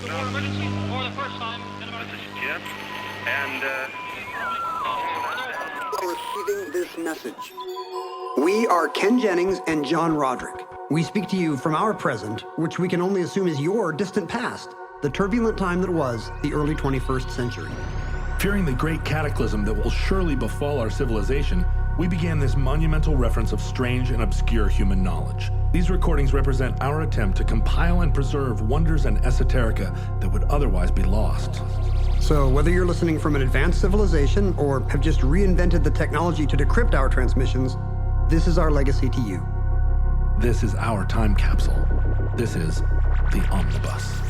emergency for the first time in America. This is Jim, and Receiving this message. We are Ken Jennings and John Roderick. We speak to you from our present, which we can only assume is your distant past, the turbulent time that was the early 21st century. Fearing the great cataclysm that will surely befall our civilization, we began this monumental reference of strange and obscure human knowledge. These recordings represent our attempt to compile and preserve wonders and esoterica that would otherwise be lost. So whether you're listening from an advanced civilization or have just reinvented the technology to decrypt our transmissions, this is our legacy to you. This is our time capsule. This is the Omnibus.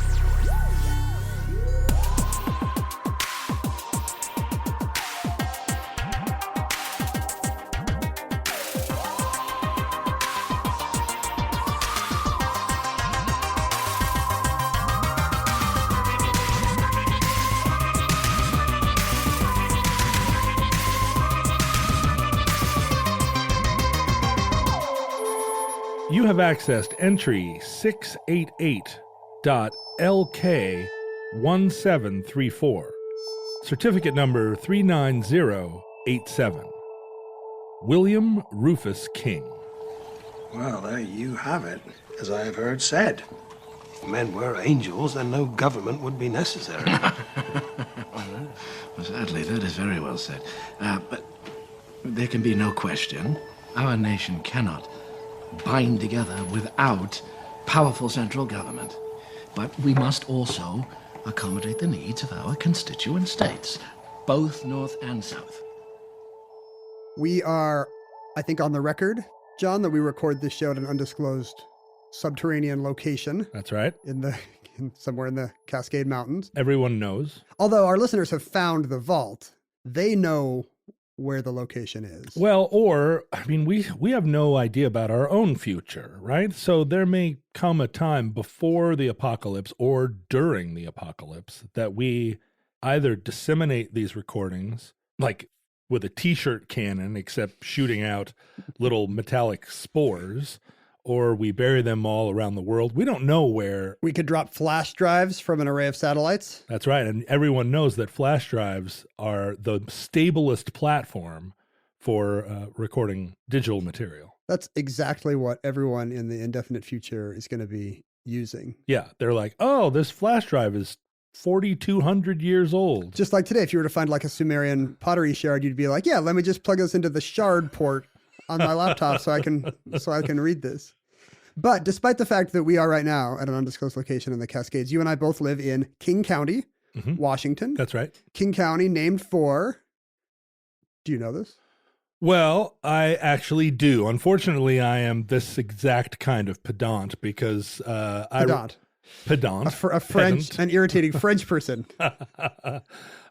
You have accessed entry 688.LK1734, certificate number 39087. William Rufus King. Well, there you have it, as I have heard said. If men were angels, then no government would be necessary. Well, sadly, that is very well said. But there can be no question. Our nation cannot bind together without powerful central government. But we must also accommodate the needs of our constituent states, both North and South. We are, I think, on the record, John, that we record this show at an undisclosed subterranean location. That's right. Somewhere in the Cascade Mountains. Everyone knows. Although our listeners have found the vault, they know where the location is. Well, we have no idea about our own future, right? So there may come a time before the apocalypse or during the apocalypse that we either disseminate these recordings, like with a t-shirt cannon, except shooting out little metallic spores, or we bury them all around the world. We don't know where. We could drop flash drives from an array of satellites. That's right. And everyone knows that flash drives are the stablest platform for recording digital material. That's exactly what everyone in the indefinite future is going to be using. Yeah. They're like, oh, this flash drive is 4,200 years old. Just like today, if you were to find like a Sumerian pottery shard, you'd be like, yeah, let me just plug this into the shard port on my laptop so I can read this. But despite the fact that we are right now at an undisclosed location in the Cascades, you and I both live in King County, Washington. That's right. King County, named for, do you know this? Well, I actually do. Unfortunately, I am this exact kind of pedant because pedant. A French, an irritating French person.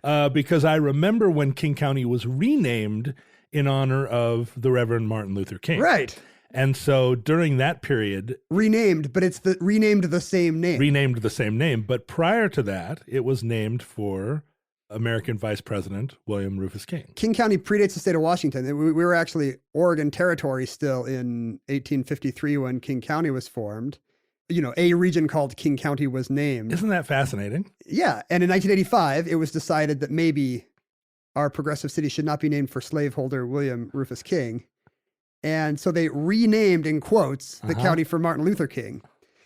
Because I remember when King County was renamed in honor of the Reverend Martin Luther King. Right. And so during that period... Renamed, but it's renamed the same name. Renamed the same name. But prior to that, it was named for American Vice President William Rufus King. King County predates the state of Washington. We were actually Oregon Territory still in 1853 when King County was formed. You know, a region called King County was named. Isn't that fascinating? Yeah. And in 1985, it was decided that maybe our progressive city should not be named for slaveholder William Rufus King. And so they renamed, in quotes, the county for Martin Luther King.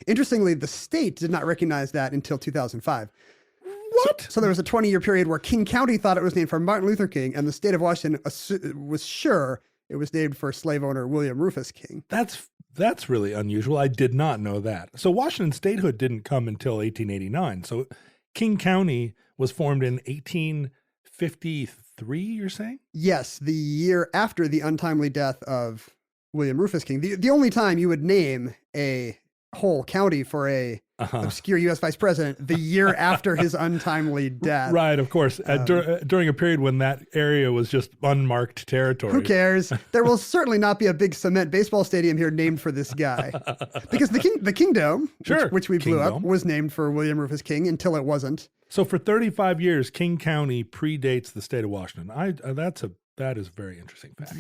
Interestingly, the state did not recognize that until 2005. What? So there was a 20-year period where King County thought it was named for Martin Luther King, and the state of Washington was sure it was named for slave owner William Rufus King. That's really unusual. I did not know that. So Washington statehood didn't come until 1889. So King County was formed in 1853, you're saying? Yes, the year after the untimely death of William Rufus King. The only time you would name a whole county for a obscure U.S. vice president the year after his untimely death. Right, of course. During a period when that area was just unmarked territory. Who cares? There will certainly not be a big cement baseball stadium here named for this guy. Because the Kingdom, which we blew up, was named for William Rufus King until it wasn't. So for 35 years, King County predates the state of Washington. That is a very interesting fact.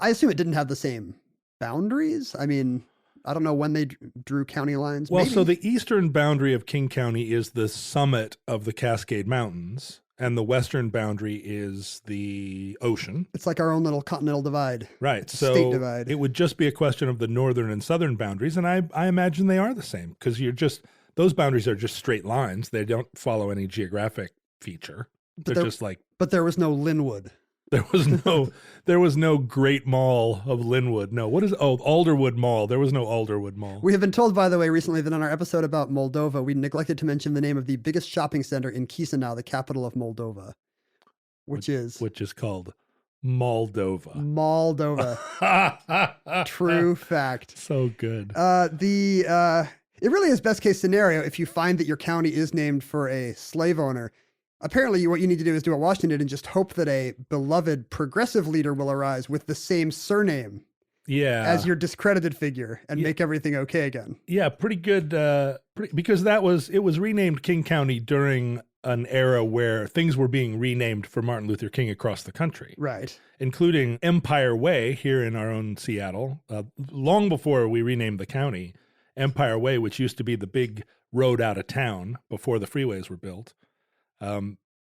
I assume it didn't have the same boundaries. I mean, I don't know when they drew county lines. Well, Maybe. so the eastern boundary of King County is the summit of the Cascade Mountains, and the western boundary is the ocean. It's like our own little continental divide. Right. It's a So state divide. it would just be a question of the northern and southern boundaries, and I imagine they are the same because those boundaries are just straight lines. They don't follow any geographic feature. They're just like. But there was no Linwood. There was no Great Mall of Linwood. No, Alderwood Mall. There was no Alderwood Mall. We have been told, by the way, recently that on our episode about Moldova, we neglected to mention the name of the biggest shopping center in Chisinau, the capital of Moldova, which is called Moldova. Moldova. True fact. So good. It really is best case scenario if you find that your county is named for a slave owner. Apparently, what you need to do is do what Washington did and just hope that a beloved progressive leader will arise with the same surname as your discredited figure and make everything okay again. Yeah, pretty good. Because it was renamed King County during an era where things were being renamed for Martin Luther King across the country. Right. Including Empire Way here in our own Seattle. Long before we renamed the county, Empire Way, which used to be the big road out of town before the freeways were built,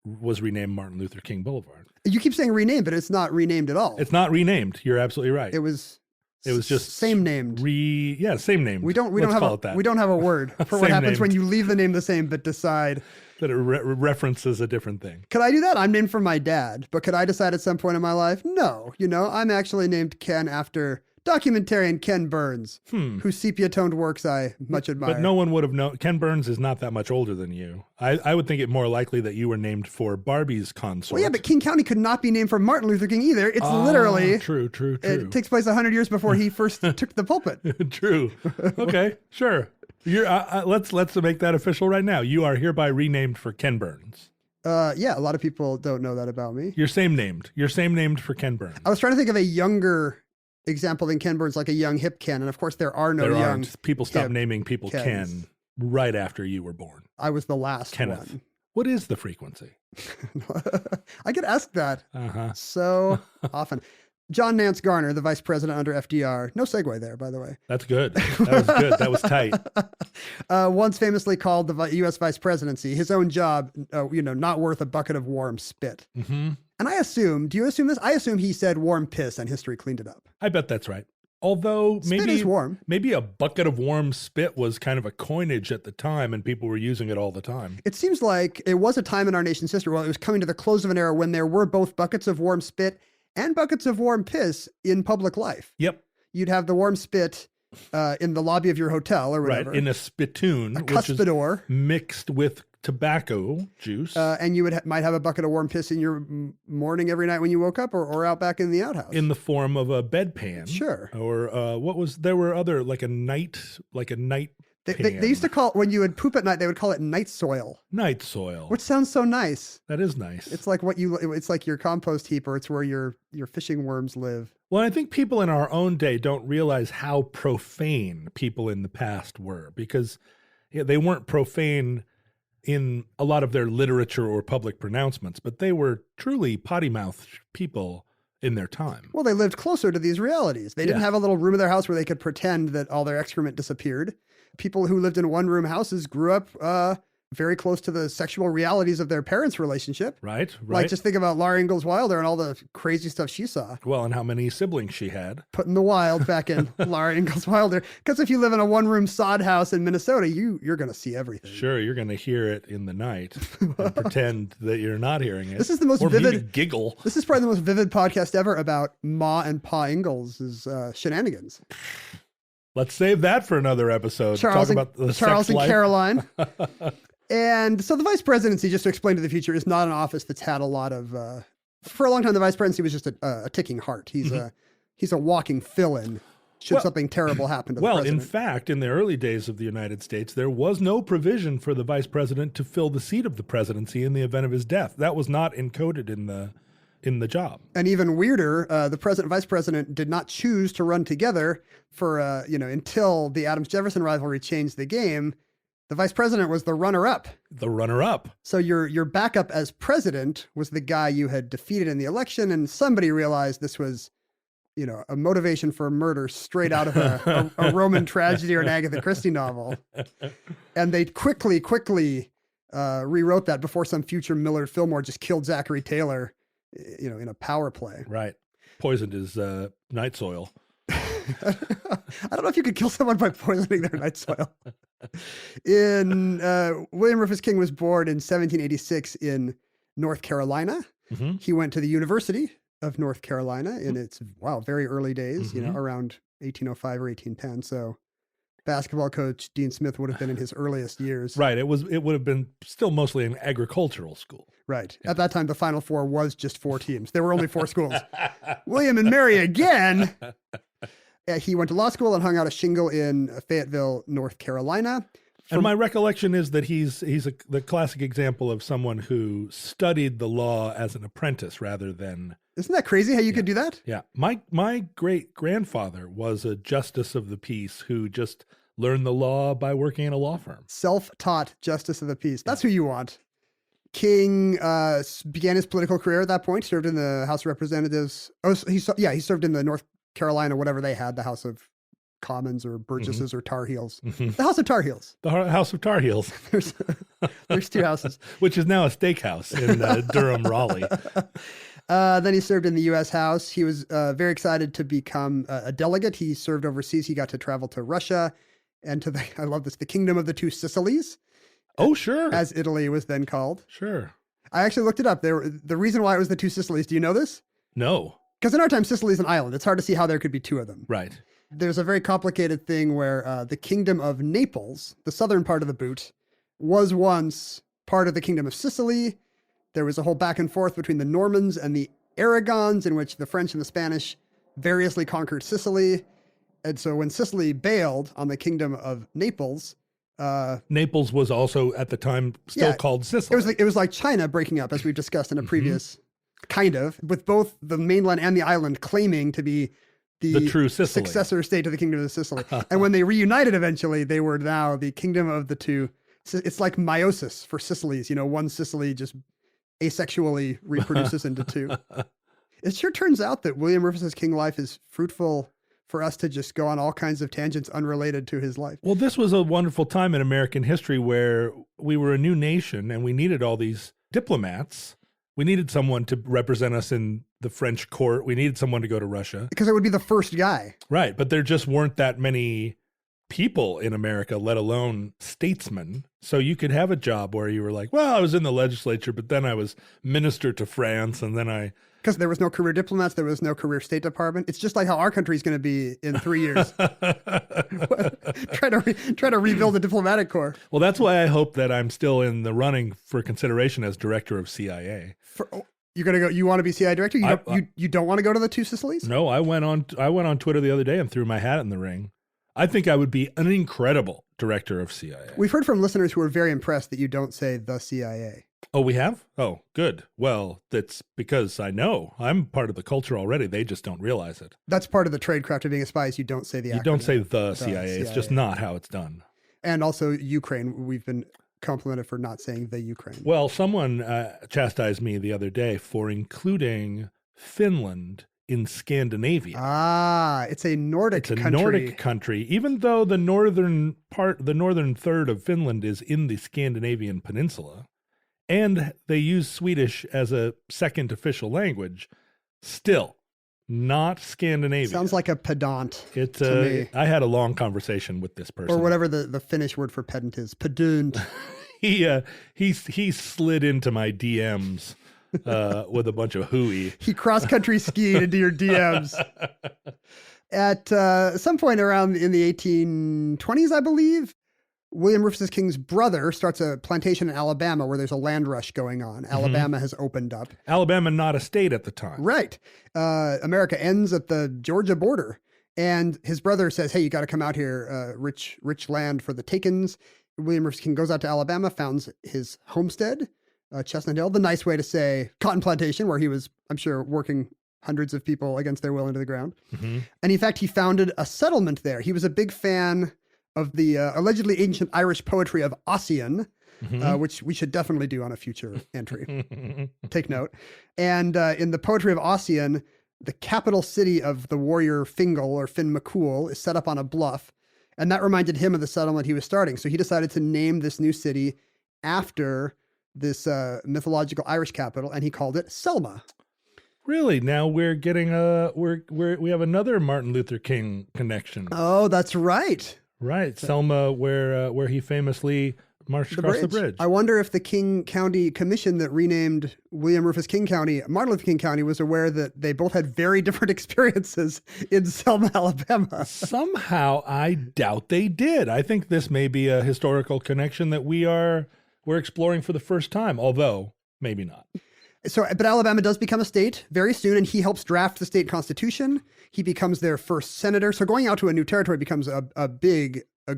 was renamed Martin Luther King Boulevard. You keep saying renamed, but it's not renamed at all. It's not renamed. You're absolutely right. It was just same named. Same named. We don't have a word for what happens when you leave the name the same but decide that it references a different thing. Could I do that? I'm named for my dad, but could I decide at some point in my life? No. I'm actually named Ken after documentarian Ken Burns, whose sepia-toned works I much admire. But no one would have known. Ken Burns is not that much older than you. I would think it more likely that you were named for Barbie's consort. Well, yeah, but King County could not be named for Martin Luther King either. It's literally... True. It takes place 100 years before he first took the pulpit. True. Okay, sure. Let's make that official right now. You are hereby renamed for Ken Burns. Yeah, a lot of people don't know that about me. You're same named for Ken Burns. I was trying to think of a younger example than Ken Burns, like a young hip Ken, and of course there are no young. Aren't. People stopped naming people Kens. Ken right after you were born. I was the last Kenneth. one. What is the frequency? I get asked that so often. John Nance Garner, the vice president under FDR. No segue there, by the way. That's good. That was good. That was tight. Once famously called the U.S. vice presidency his own job, not worth a bucket of warm spit. Mm-hmm. And I assume, do you assume this? I assume he said warm piss and history cleaned it up. I bet that's right. Although spit is warm. Maybe a bucket of warm spit was kind of a coinage at the time and people were using it all the time. It seems like it was a time in our nation's history, it was coming to the close of an era when there were both buckets of warm spit and buckets of warm piss in public life. Yep. You'd have the warm spit in the lobby of your hotel or whatever. Right, in a spittoon, which is mixed with tobacco juice. And you might have a bucket of warm piss in your morning every night when you woke up or out back in the outhouse. In the form of a bedpan. Sure. Or there were other, like a night They used to call it, when you would poop at night, they would call it night soil. Night soil. Which sounds so nice. That is nice. It's like it's like your compost heap, or it's where your fishing worms live. Well, I think people in our own day don't realize how profane people in the past were, because they weren't profane in a lot of their literature or public pronouncements, but they were truly potty-mouthed people in their time. Well, they lived closer to these realities. They didn't have a little room in their house where they could pretend that all their excrement disappeared. People who lived in one-room houses grew up very close to the sexual realities of their parents' relationship. Right. Like, just think about Laura Ingalls Wilder and all the crazy stuff she saw. Well, and how many siblings she had. Putting the wild back in Laura Ingalls Wilder. Because if you live in a one-room sod house in Minnesota, you're going to see everything. Sure, you're going to hear it in the night and pretend that you're not hearing it. This is the most vivid. Maybe giggle. This is probably the most vivid podcast ever about Ma and Pa Ingalls' shenanigans. Let's save that for another episode. Charles Talk about the Charles sex and life. Caroline. And so the vice presidency, just to explain to the future, is not an office that's had a lot of. For a long time, the vice presidency was just a ticking heart. He's a walking fill-in should something terrible happen to the president. Well, in fact, in the early days of the United States, there was no provision for the vice president to fill the seat of the presidency in the event of his death. That was not encoded in the job. And even weirder, the president and vice president did not choose to run together for until the Adams-Jefferson rivalry changed the game. The vice president was the runner-up. The runner-up. So your backup as president was the guy you had defeated in the election, and somebody realized this was a motivation for murder straight out of a Roman tragedy or an Agatha Christie novel. And they quickly rewrote that before some future Millard Fillmore just killed Zachary Taylor, in a power play. Right. Poisoned his night soil. I don't know if you could kill someone by poisoning their night soil. William Rufus King was born in 1786 in North Carolina. Mm-hmm. He went to the University of North Carolina in its very early days, around 1805 or 1810. So basketball coach Dean Smith would have been in his earliest years. Right. It would have been still mostly an agricultural school. Right. Yeah. At that time, the Final Four was just 4 teams. There were only 4 schools. William and Mary again. He went to law school and hung out a shingle in Fayetteville, North Carolina. And my recollection is that he's the classic example of someone who studied the law as an apprentice rather than. Isn't that crazy how you could do that? Yeah. My great grandfather was a justice of the peace who just learned the law by working in a law firm. Self-taught justice of the peace. That's who you want. King began his political career at that point, served in the House of Representatives. He served in the North Carolina, whatever they had, the House of Commons or Burgesses or Tar Heels. The House of Tar Heels. The House of Tar Heels. There's 2 houses. Which is now a steakhouse in Durham, Raleigh. Then he served in the U.S. House. He was very excited to become a delegate. He served overseas. He got to travel to Russia and to the Kingdom of the Two Sicilies. Oh, sure. As Italy was then called. Sure. I actually looked it up. The reason why it was the Two Sicilies, do you know this? No. Because in our time, Sicily is an island. It's hard to see how there could be 2 of them. Right. There's a very complicated thing where the Kingdom of Naples, the southern part of the boot, was once part of the Kingdom of Sicily. There was a whole back and forth between the Normans and the Aragons in which the French and the Spanish variously conquered Sicily. And so when Sicily bailed on the Kingdom of Naples... Naples was also, at the time, still called Sicily. It was like China breaking up, as we've discussed in a previous... Kind of, with both the mainland and the island claiming to be the true Sicily, successor state of the Kingdom of Sicily. And when they reunited eventually, they were now the Kingdom of the Two. It's like meiosis for Sicilies. One Sicily just asexually reproduces into 2. It sure turns out that William Rufus's King life is fruitful for us to just go on all kinds of tangents unrelated to his life. Well, this was a wonderful time in American history where we were a new nation and we needed all these diplomats. We needed someone to represent us in the French court. We needed someone to go to Russia. Because it would be the first guy. Right. But there just weren't that many people in America, let alone statesmen. So you could have a job where you were like, well, I was in the legislature, but then I was minister to France. And then because there was no career diplomats, there was no career State Department. It's just like how our country is going to be in 3 years. try to rebuild the diplomatic corps. Well, that's why I hope that I'm still in the running for consideration as director of CIA. You're gonna go. You want to be CIA director? You don't want to go to the Two Sicilies? No, I went on Twitter the other day and threw my hat in the ring. I think I would be an incredible director of CIA. We've heard from listeners who are very impressed that you don't say the CIA. Oh, we have? Oh, good. Well, that's because I know I'm part of the culture already. They just don't realize it. That's part of the tradecraft of being a spy is you don't say the acronym. You don't say the CIA. It's just not how it's done. And also Ukraine. We've been complimented for not saying the Ukraine. Well, someone chastised me the other day for including Finland in Scandinavia. It's a Nordic country. It's a Nordic country, even though the northern third of Finland is in the Scandinavian peninsula. And they use Swedish as a second official language, still not Scandinavian. Sounds like a pedant to me. I had a long conversation with this person. Or whatever the Finnish word for pedant is. Pedant. He slid into my DMs with a bunch of hooey. He cross-country skied into your DMs. At some point around in the 1820s, I believe, William Rufus King's brother starts a plantation in Alabama where there's a land rush going on. Alabama has opened up. Alabama, not a state at the time. Right. America ends at the Georgia border. And his brother says, hey, you got to come out here, rich land for the takings. William Rufus King goes out to Alabama, founds his homestead, Chestnut Hill, the nice way to say cotton plantation, where he was, I'm sure, working hundreds of people against their will into the ground. Mm-hmm. And in fact, he founded a settlement there. He was a big fan of the allegedly ancient Irish poetry of Ossian, which we should definitely do on a future entry. Take note. And in the poetry of Ossian, the capital city of the warrior Fingal or Finn McCool is set up on a bluff. And that reminded him of the settlement he was starting. So he decided to name this new city after this mythological Irish capital, and he called it Selma. Really? Now we're getting we have another Martin Luther King connection. Oh, that's right. Right, Selma, where he famously marched across the bridge. I wonder if the King County Commission that renamed William Rufus King County Martin Luther King County was aware that they both had very different experiences in Selma, Alabama. Somehow, I doubt they did. I think this may be a historical connection that we're exploring for the first time, although maybe not. So, but Alabama does become a state very soon, and he helps draft the state constitution. He becomes their first senator. So going out to a new territory becomes a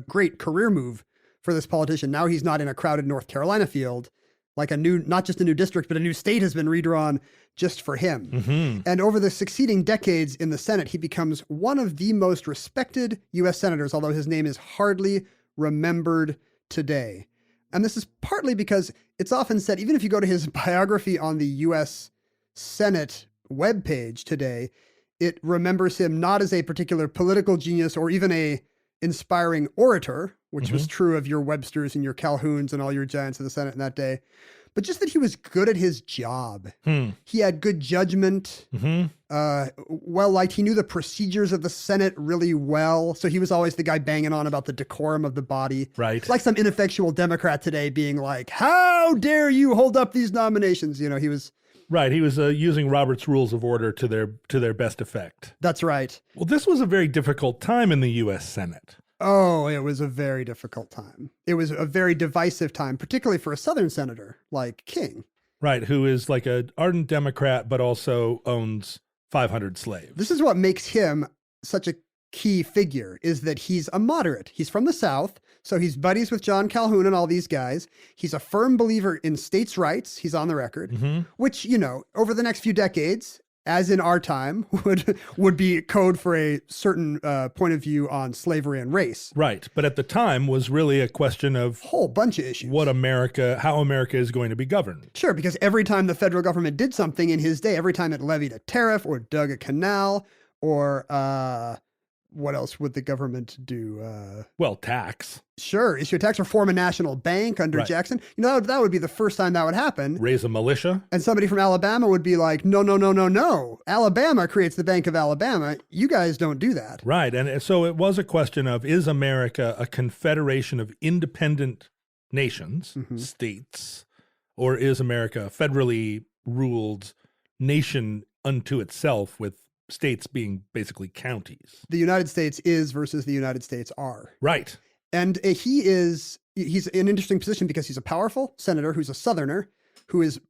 great career move for this politician. Now he's not in a crowded North Carolina field, like not just a new district, but a new state has been redrawn just for him. Mm-hmm. And over the succeeding decades in the Senate, he becomes one of the most respected U.S. senators, although his name is hardly remembered today. And this is partly because it's often said, even if you go to his biography on the U.S. Senate webpage today, it remembers him not as a particular political genius or even a inspiring orator, which was true of your Websters and your Calhouns and all your giants of the Senate in that day, but just that he was good at his job. He had good judgment, well-liked. He knew the procedures of the Senate really well, so he was always the guy banging on about the decorum of the body. Right. Like some ineffectual Democrat today being like, how dare you hold up these nominations? You know, he was... Right, he was using Robert's Rules of Order to their best effect. That's right. Well, this was a very difficult time in the U.S. Senate. Oh, it was a very difficult time. It was a very divisive time, particularly for a Southern senator like King. Right, who is like an ardent Democrat, but also owns 500 slaves. This is what makes him such a key figure, is that he's a moderate. He's from the South, so he's buddies with John Calhoun and all these guys. He's a firm believer in states' rights. He's on the record, which, you know, over the next few decades, as in our time, would be code for a certain point of view on slavery and race. Right, but at the time was really a question of whole bunch of issues. How America is going to be governed. Sure, because every time the federal government did something in his day, every time it levied a tariff or dug a canal or what else would the government do? Well, tax. Sure, issue a tax or form a national bank under Jackson. You know, that would be the first time that would happen. Raise a militia. And somebody from Alabama would be like, no. Alabama creates the Bank of Alabama. You guys don't do that. Right. And so it was a question of, is America a confederation of independent nations, states, or is America a federally ruled nation unto itself with states being basically counties? The United States is versus the United States are. Right. And he's in an interesting position because he's a powerful senator who's a Southerner who is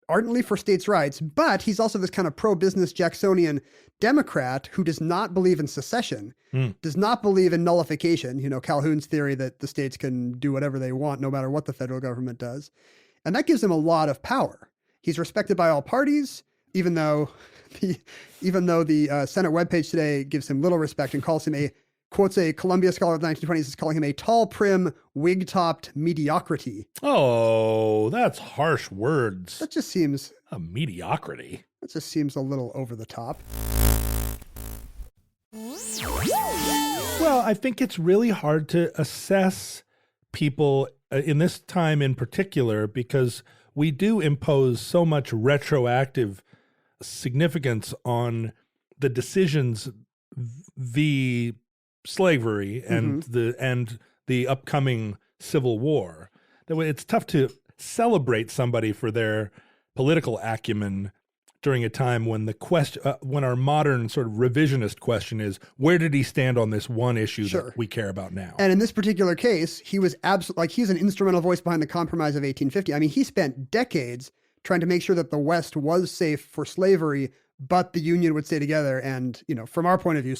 ardently for states' rights, but he's also this kind of pro-business Jacksonian Democrat who does not believe in secession, does not believe in nullification, you know, Calhoun's theory that the states can do whatever they want no matter what the federal government does. And that gives him a lot of power. He's respected by all parties, even though the Senate webpage today gives him little respect and calls him quotes a Columbia scholar of the 1920s as calling him a tall, prim, wig-topped mediocrity. Oh, that's harsh words. That just seems... A mediocrity. That just seems a little over the top. Well, I think it's really hard to assess people in this time in particular because we do impose so much retroactive significance on the decisions the slavery and the upcoming Civil War. That way, it's tough to celebrate somebody for their political acumen during a time when the question, when our modern sort of revisionist question is, where did he stand on this one issue that we care about now? And in this particular case, he was he's an instrumental voice behind the Compromise of 1850. I mean, he spent decades trying to make sure that the West was safe for slavery, but the Union would stay together. And, you know, from our point of view,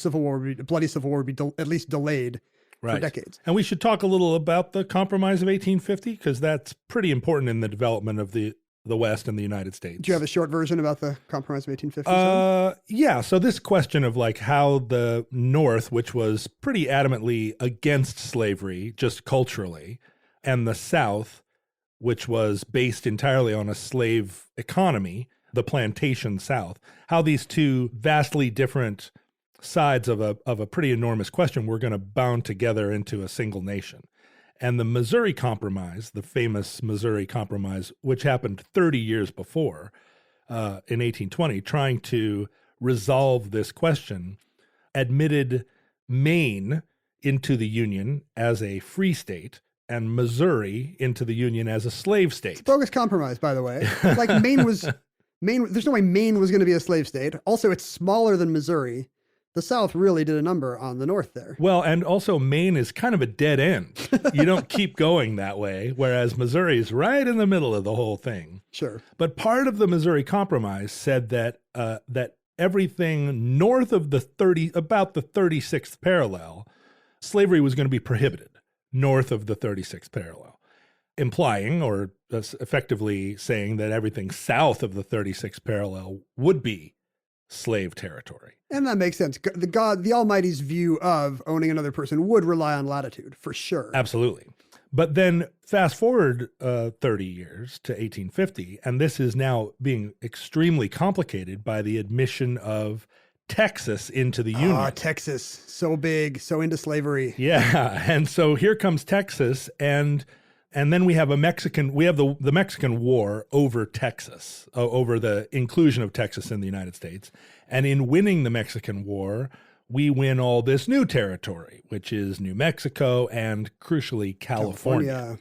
bloody Civil War would be at least delayed for decades. And we should talk a little about the Compromise of 1850, because that's pretty important in the development of the West and the United States. Do you have a short version about the Compromise of 1850? Yeah. So this question of like how the North, which was pretty adamantly against slavery, just culturally, and the South, which was based entirely on a slave economy, the plantation South, how these two vastly different sides of a pretty enormous question were going to bound together into a single nation. And the Missouri Compromise, the famous Missouri Compromise, which happened 30 years before in 1820, trying to resolve this question, admitted Maine into the Union as a free state and Missouri into the Union as a slave state. It's a bogus compromise, by the way. Like Maine, there's no way Maine was going to be a slave state. Also, it's smaller than Missouri. The South really did a number on the North there. Well, and also Maine is kind of a dead end. You don't keep going that way, whereas Missouri is right in the middle of the whole thing. Sure. But part of the Missouri Compromise said that that everything north of about the 36th parallel, slavery was going to be prohibited north of the 36th parallel, implying or effectively saying that everything south of the 36th parallel would be slave territory. And that makes sense. The Almighty's view of owning another person would rely on latitude, for sure. Absolutely. But then fast forward 30 years to 1850, and this is now being extremely complicated by the admission of Texas into the Union. Ah, Texas, so big, so into slavery. Yeah, and so here comes Texas, and then we have the Mexican War over Texas, over the inclusion of Texas in the United States. And in winning the Mexican War, we win all this new territory, which is New Mexico and, crucially, California.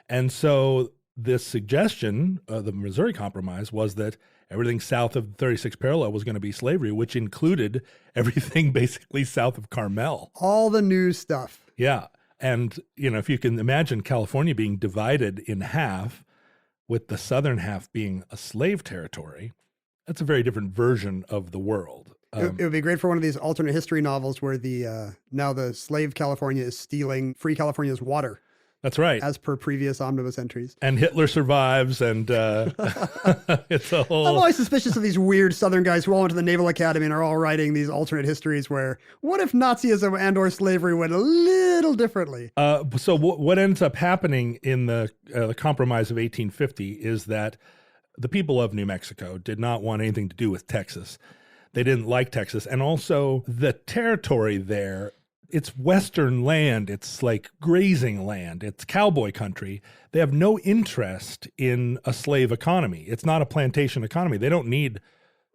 And so this suggestion, the Missouri Compromise, was that everything south of the 36th parallel was going to be slavery, which included everything basically south of Carmel. All the new stuff. Yeah. And, if you can imagine California being divided in half, with the southern half being a slave territory, that's a very different version of the world. It would be great for one of these alternate history novels where now the slave California is stealing free California's water. That's right. As per previous omnibus entries. And Hitler survives, and it's a whole... I'm always suspicious of these weird Southern guys who all went to the Naval Academy and are all writing these alternate histories where, what if Nazism and or slavery went a little differently? So what ends up happening in the Compromise of 1850 is that the people of New Mexico did not want anything to do with Texas. They didn't like Texas. And also the territory there, it's Western land. It's like grazing land. It's cowboy country. They have no interest in a slave economy. It's not a plantation economy. They don't need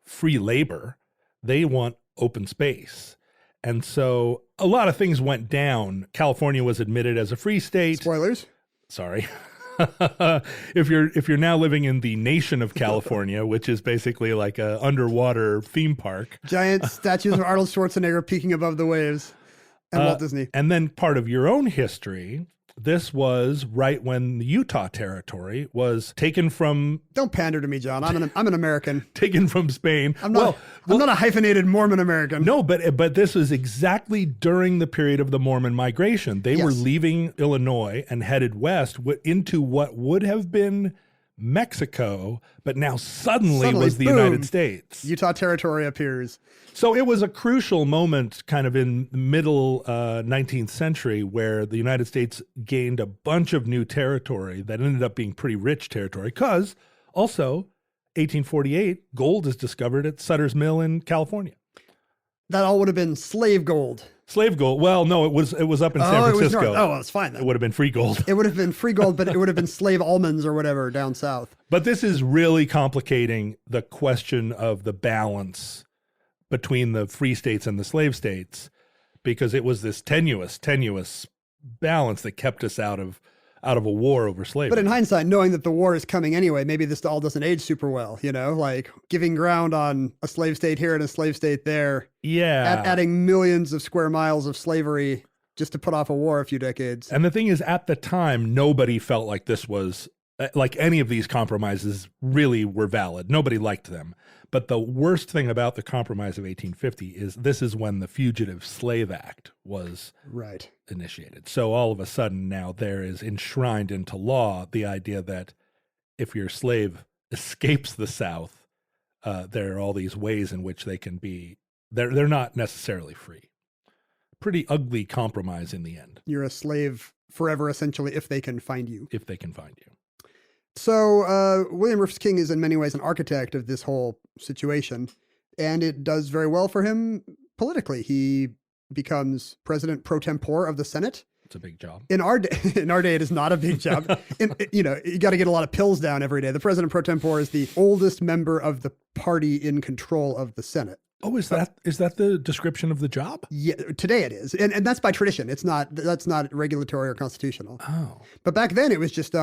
free labor. They want open space. And so a lot of things went down. California was admitted as a free state. Spoilers. Sorry. If you're now living in the nation of California, which is basically like a underwater theme park. Giant statues of Arnold Schwarzenegger peeking above the waves. And Walt Disney. And then part of your own history, this was right when the Utah territory was taken from... Don't pander to me, John. I'm an American. Taken from Spain. I'm not a hyphenated Mormon American. No, but this was exactly during the period of the Mormon migration. They were leaving Illinois and headed west into what would have been Mexico, but now suddenly was the boom, United States. Utah territory appears. So it was a crucial moment kind of in the middle 19th century where the United States gained a bunch of new territory that ended up being pretty rich territory because also 1848, gold is discovered at Sutter's Mill in California. That all would have been slave gold. Slave gold. Well, no, it was up in San Francisco. Well, it's fine then. It would have been free gold. It would have been free gold, but it would have been slave almonds or whatever down south. But this is really complicating the question of the balance between the free states and the slave states, because it was this tenuous balance that kept us out of a war over slavery. But in hindsight, knowing that the war is coming anyway, maybe this all doesn't age super well, like giving ground on a slave state here and a slave state there. Yeah. Adding millions of square miles of slavery just to put off a war a few decades. And the thing is, at the time, nobody felt like this was, like any of these compromises really were valid. Nobody liked them. But the worst thing about the Compromise of 1850 is this is when the Fugitive Slave Act was initiated. So all of a sudden now there is enshrined into law the idea that if your slave escapes the South, there are all these ways in which they can be, they're not necessarily free. Pretty ugly compromise in the end. You're a slave forever, essentially, if they can find you. If they can find you. So William Rufus King is in many ways an architect of this whole situation, and it does very well for him politically. He becomes president pro tempore of the Senate. It's a big job. In our day, it is not a big job. You got to get a lot of pills down every day. The president pro tempore is the oldest member of the party in control of the Senate. Oh, is that the description of the job? Yeah, today it is, and that's by tradition. That's not regulatory or constitutional. Oh, but back then it was just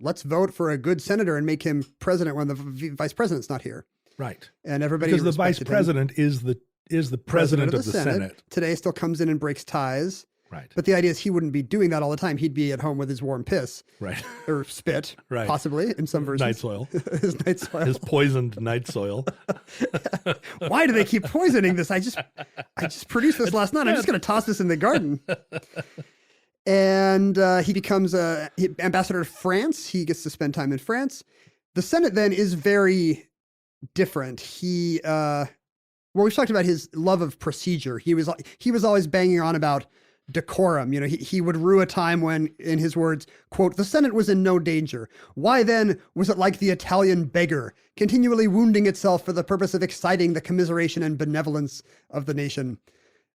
let's vote for a good senator and make him president when the vice president's not here. right. And everybody Because the vice respected him. president is the president of the Senate. Today still comes in and breaks ties. Right. But the idea is he wouldn't be doing that all the time. He'd be at home with his warm piss. Right. Or spit, Right. possibly, in some versions. Night soil. His night soil. His poisoned night soil. Why do they keep poisoning this? I just produced this last night. I'm just going to toss this in the garden. And he becomes ambassador to France. He gets to spend time in France. The Senate then is very different. We've talked about his love of procedure. He was always banging on about decorum. He would rue a time when, in his words, quote, the Senate was in no danger. Why then was it like the Italian beggar, continually wounding itself for the purpose of exciting the commiseration and benevolence of the nation?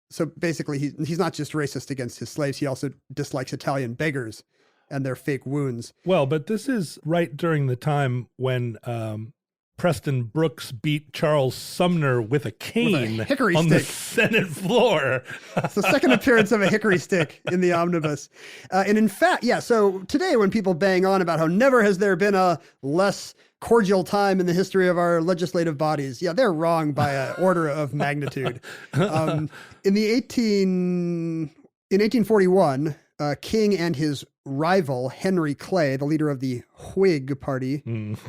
So basically, he's not just racist against his slaves. He also dislikes Italian beggars and their fake wounds. Well, but this is right during the time when Preston Brooks beat Charles Sumner with a cane hickory on stick. the Senate floor. It's the second appearance of a hickory stick in the omnibus. And in fact, so today when people bang on about how never has there been a less cordial time in the history of our legislative bodies, they're wrong by an order of magnitude. In 1841, King and his rival, Henry Clay, the leader of the Whig Party.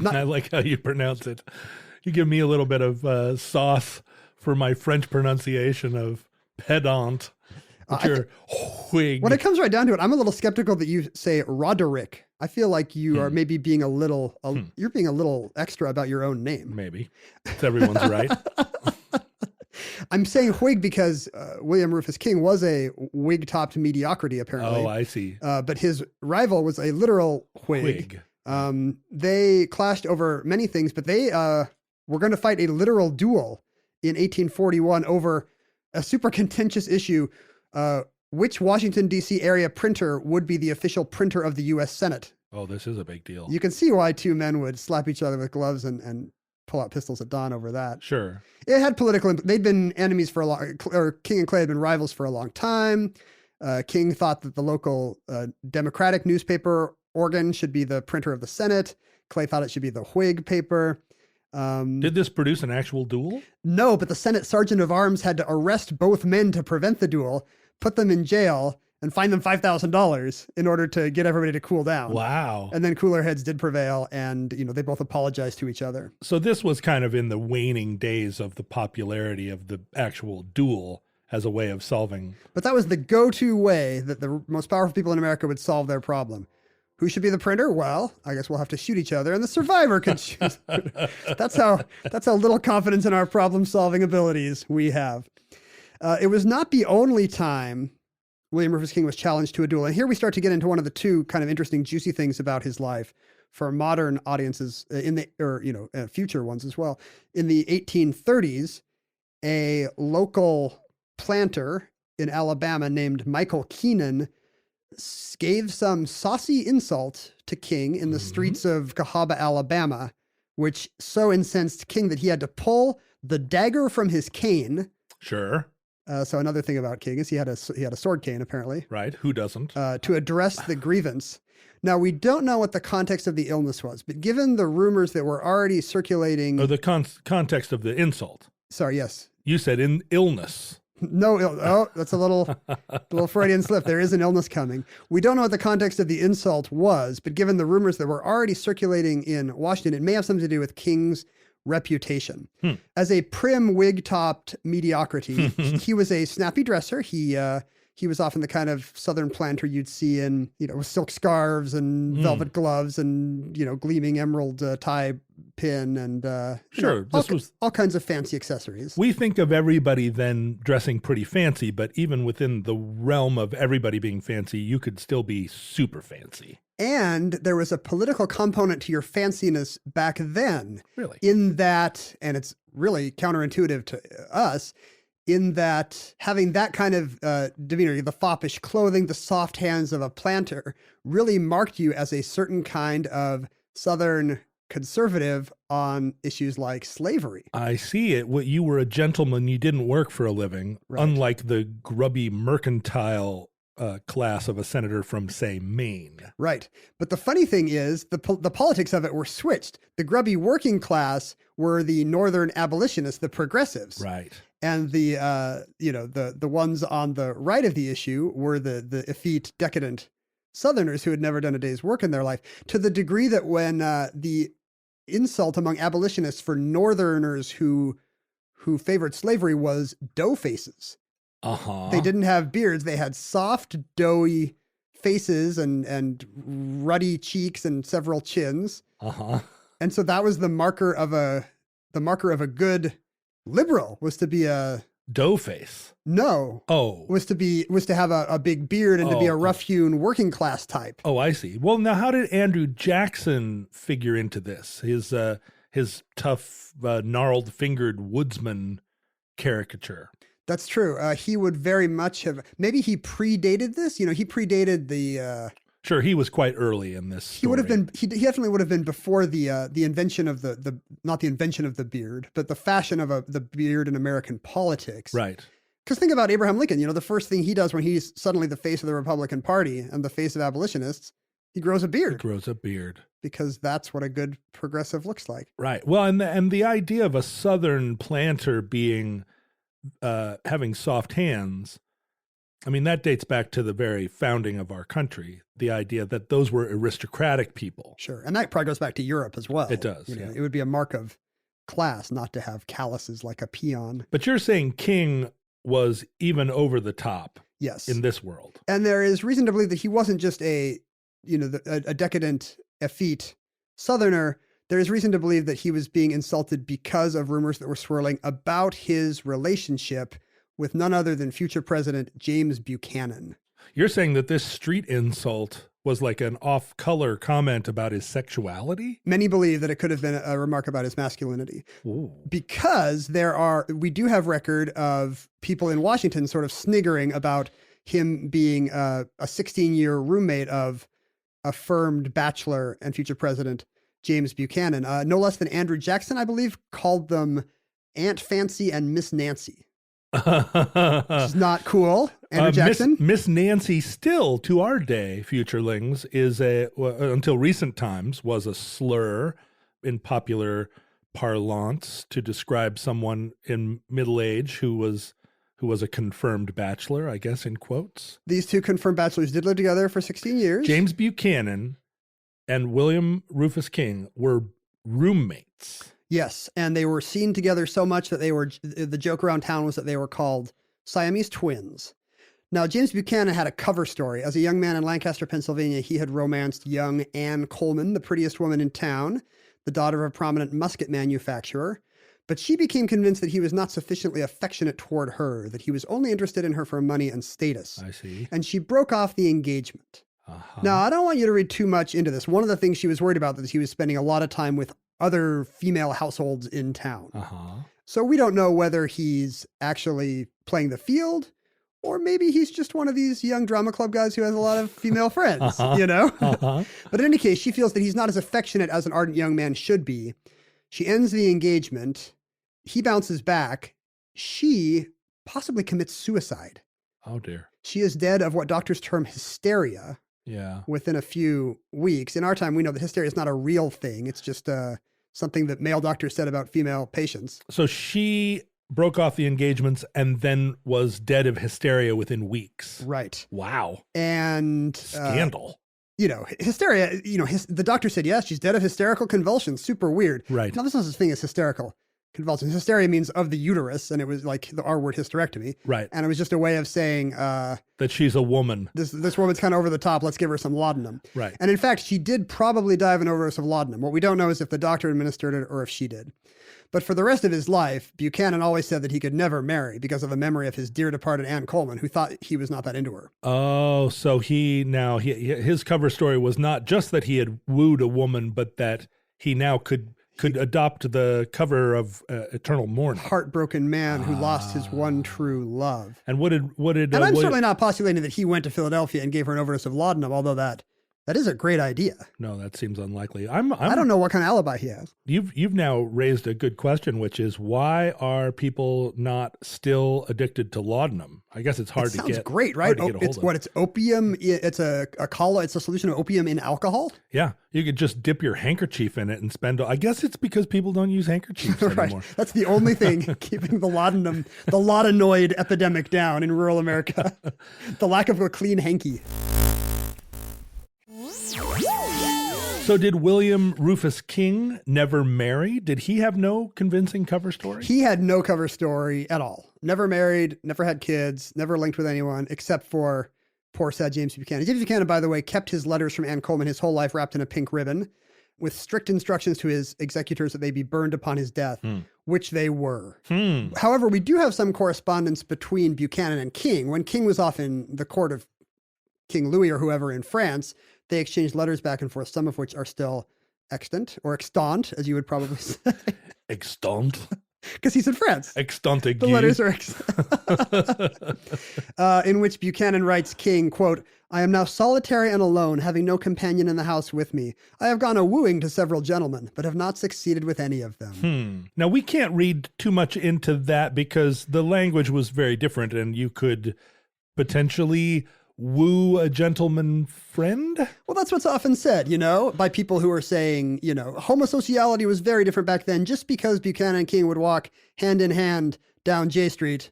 I like how you pronounce it. You give me a little bit of sauce for my French pronunciation of pedant. Which Whig. When it comes right down to it, I'm a little skeptical that you say Roderick. I feel like you are maybe being you're being a little extra about your own name. Maybe. It's everyone's right. I'm saying Whig because William Rufus King was a Whig-topped mediocrity, apparently. Oh, I see. But his rival was a literal Whig. They clashed over many things, but they were going to fight a literal duel in 1841 over a super contentious issue, which Washington, D.C. area printer would be the official printer of the U.S. Senate. Oh, this is a big deal. You can see why two men would slap each other with gloves and pull out pistols at dawn over that. Sure. It had they'd been enemies for a long, or King and Clay had been rivals for a long time. King thought that the local Democratic newspaper organ should be the printer of the Senate. Clay thought it should be the Whig paper. Did this produce an actual duel? No, but the Senate Sergeant of Arms had to arrest both men to prevent the duel, put them in jail, and fine them $5,000 in order to get everybody to cool down. Wow. And then cooler heads did prevail, and they both apologized to each other. So this was kind of in the waning days of the popularity of the actual duel as a way of solving. But that was the go-to way that the most powerful people in America would solve their problem. Who should be the printer? Well, I guess we'll have to shoot each other, and the survivor can choose. That's how little confidence in our problem-solving abilities we have. It was not the only time William Rufus King was challenged to a duel. And here we start to get into one of the two kind of interesting, juicy things about his life for modern audiences future ones as well. In the 1830s, a local planter in Alabama named Michael Keenan gave some saucy insult to King in the streets of Cahaba, Alabama, which so incensed King that he had to pull the dagger from his cane. Sure. So another thing about King is he had a sword cane, apparently. Right. Who doesn't? To address the grievance. Now, we don't know what the context of the illness was, but given the rumors that were already circulating... Or the context of the insult. Sorry, yes. You said in illness. No, that's a little Freudian slip. There is an illness coming. We don't know what the context of the insult was, but given the rumors that were already circulating in Washington, it may have something to do with King's reputation. As a prim wig-topped mediocrity, he was a snappy dresser. He was often the kind of Southern planter you'd see in, with silk scarves and velvet gloves and, gleaming emerald tie clothespin and Sure, this was all kinds of fancy accessories. We think of everybody then dressing pretty fancy, but even within the realm of everybody being fancy, you could still be super fancy. And there was a political component to your fanciness back then. Really? In that, and it's really counterintuitive to us, in that having that kind of demeanor, the foppish clothing, the soft hands of a planter, really marked you as a certain kind of Southern conservative on issues like slavery. I see it. You were a gentleman. You didn't work for a living, Right. unlike the grubby mercantile class of a senator from, say, Maine. Right. But the funny thing is the politics of it were switched. The grubby working class were the Northern abolitionists, the progressives. Right. And the ones on the right of the issue were the effete, decadent Southerners who had never done a day's work in their life, to the degree that when the insult among abolitionists for Northerners who favored slavery was dough faces. Uh-huh. They didn't have beards. They had soft, doughy faces and ruddy cheeks and several chins. Uh-huh. And so that was the marker of a good liberal, was to be a Dough face. no. Oh. Was to have a big beard and to be a rough-hewn working class type. Oh, I see. Well, now how did Andrew Jackson figure into this? His tough, gnarled fingered woodsman caricature. That's true. He would very much have, maybe he predated this. He predated the, Sure, he was quite early in this story. he definitely would have been before the invention of the not the invention of the beard, but the fashion of the beard in American politics. Right. Because think about Abraham Lincoln. The first thing he does when he's suddenly the face of the Republican Party and the face of abolitionists, he grows a beard. Grows a beard. Because that's what a good progressive looks like. Right. Well, and the idea of a Southern planter being having soft hands, I mean, that dates back to the very founding of our country, the idea that those were aristocratic people. Sure. And that probably goes back to Europe as well. It does, yeah. It would be a mark of class not to have calluses like a peon. But you're saying King was even over the top. Yes. In this world. And there is reason to believe that he wasn't just a decadent, effete Southerner. There is reason to believe that he was being insulted because of rumors that were swirling about his relationship with none other than future President James Buchanan. You're saying that this street insult was like an off-color comment about his sexuality? Many believe that it could have been a remark about his masculinity. Ooh. Because we do have record of people in Washington sort of sniggering about him being a 16-year roommate of affirmed bachelor and future president James Buchanan. No less than Andrew Jackson, I believe, called them Aunt Fancy and Miss Nancy. Which is not cool. Andrew Jackson. Miss Nancy still, to our day, futurelings, is until recent times, was a slur in popular parlance to describe someone in middle age who was a confirmed bachelor, I guess, in quotes. These two confirmed bachelors did live together for 16 years. James Buchanan and William Rufus King were roommates. Yes, and they were seen together so much that the joke around town was that they were called Siamese twins. Now, James Buchanan had a cover story. As a young man in Lancaster, Pennsylvania, he had romanced young Anne Coleman, the prettiest woman in town, the daughter of a prominent musket manufacturer. But she became convinced that he was not sufficiently affectionate toward her, that he was only interested in her for money and status. I see. And she broke off the engagement. Uh-huh. Now, I don't want you to read too much into this. One of the things she was worried about was he was spending a lot of time with other female households in town. Uh-huh. So we don't know whether he's actually playing the field or maybe he's just one of these young drama club guys who has a lot of female friends, Uh-huh. But in any case, she feels that he's not as affectionate as an ardent young man should be. She ends the engagement. He bounces back. She possibly commits suicide. Oh, dear. She is dead of what doctors term hysteria. Yeah. Within a few weeks. In our time, we know that hysteria is not a real thing. It's just something that male doctors said about female patients. So she broke off the engagements and then was dead of hysteria within weeks. Right. Wow. And scandal. Hysteria, the doctor said, yes, she's dead of hysterical convulsions. Super weird. Right. Now, there's no such thing as hysterical convulsions. Hysteria means of the uterus, and it was like the R word hysterectomy. Right. And it was just a way of saying that she's a woman. This woman's kind of over the top. Let's give her some laudanum. Right. And in fact, she did probably die of an overdose of laudanum. What we don't know is if the doctor administered it or if she did. But for the rest of his life, Buchanan always said that he could never marry because of a memory of his dear departed Anne Coleman, who thought he was not that into her. Oh, so his cover story was not just that he had wooed a woman, but that he now could adopt the cover of Eternal Mourning. Heartbroken man who lost his one true love. And what did? And I'm certainly not postulating that he went to Philadelphia and gave her an overdose of laudanum, although that is a great idea. No, that seems unlikely. I don't know what kind of alibi he has. You've now raised a good question, which is why are people not still addicted to laudanum? I guess it's hard to get. Sounds great, right? It's opium. It's it's a solution of opium in alcohol. Yeah, you could just dip your handkerchief in it and spend. I guess it's because people don't use handkerchiefs right. anymore. That's the only thing keeping the laudanoid epidemic down in rural America. The lack of a clean hanky. So did William Rufus King never marry? Did he have no convincing cover story? He had no cover story at all. Never married, never had kids, never linked with anyone except for poor sad James Buchanan. James Buchanan, by the way, kept his letters from Anne Coleman his whole life wrapped in a pink ribbon with strict instructions to his executors that they be burned upon his death, which they were. However, we do have some correspondence between Buchanan and King. When King was off in the court of King Louis or whoever in France, they exchanged letters back and forth, some of which are still extant or extant, as you would probably say. Extant? Because he's in France. Extant. The letters are in which Buchanan writes King, quote, I am now solitary and alone, having no companion in the house with me. I have gone a-wooing to several gentlemen, but have not succeeded with any of them. Now, we can't read too much into that because the language was very different and you could potentially woo a gentleman friend? Well, that's what's often said, by people who are saying, homosociality was very different back then just because Buchanan and King would walk hand in hand down J Street.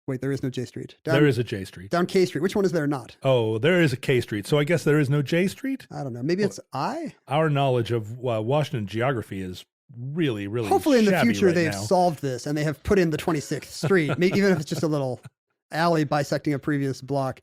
Wait, there is no J Street. There is a J Street. Down K Street. Which one is there not? Oh, there is a K Street. So I guess there is no J Street? I don't know. Maybe it's I? Our knowledge of Washington geography is really, really hopefully in the future they've now. Solved this and they have put in the 26th Street, maybe, even if it's just a little alley bisecting a previous block.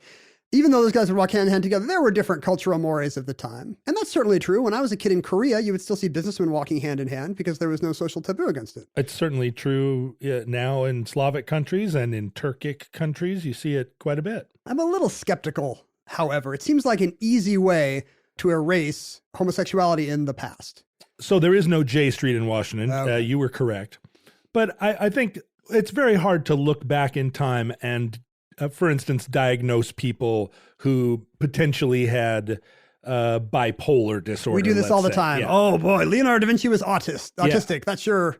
Even though those guys would walk hand in hand together, there were different cultural mores of the time. And that's certainly true. When I was a kid in Korea, you would still see businessmen walking hand in hand because there was no social taboo against it. It's certainly true now in Slavic countries and in Turkic countries. You see it quite a bit. I'm a little skeptical, however. It seems like an easy way to erase homosexuality in the past. So there is no J Street in Washington. Okay. You were correct. But I think it's very hard to look back in time and for instance, diagnose people who potentially had bipolar disorder. We do this all the time. Yeah. Oh boy, Leonardo da Vinci was autistic. Yeah. That sure